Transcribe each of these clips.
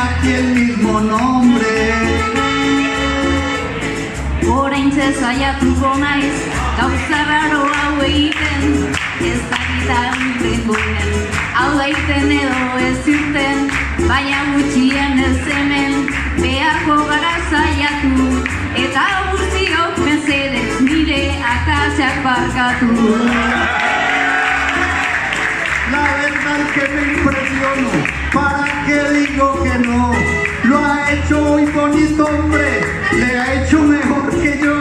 aquí el mismo nombre. Oraintxe saiatuko naiz, gauza raro hau egiten, ez dakitan ritmoen, hau daiten edo ez irten, baina gutxien ez hemen, beharko gara saiatu, eta guztiok mesedez nire akatsak barkatu. La verdad que me impresiono, ¿para qué digo que no? Lo ha hecho muy bonito, hombre, le ha hecho mejor que yo,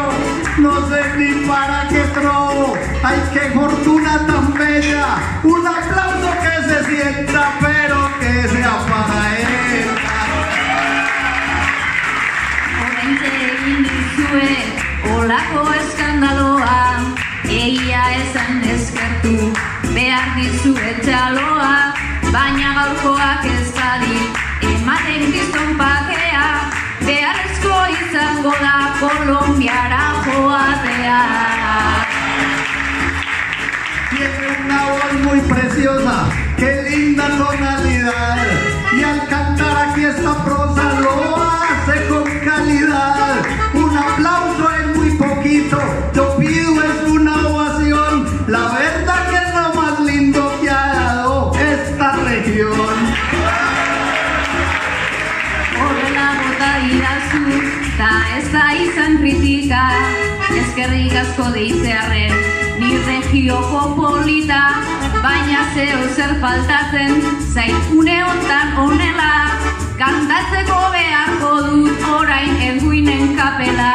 no sé ni para qué trobo. ¡Ay, qué fortuna tan bella! Un aplauso que se sienta, pero que sea para él. Oraintxe egin dizue, olako eskandaloa, egia esan eskertu, behar dizue txaloa, baina gaurkoak ez dadit, ematen gizton pakea, beharrezko izango da Kolonbiara joatea. Tiene una voz muy preciosa, qué linda tonalidad, y al cantar aquí esta prosa lo hace con calidad. Un aplauso es muy poquito, yo pido es una ovación, la verdad que es lo más lindo que ha dado esta región. Horrela bota didazu, ta ez da izan kritika, eskerrik asko deitzearren, ni regioko polita, baina zeo zer faltatzen, zain une hontan honela, kantatzeko beharko dut orain erguinen kapela.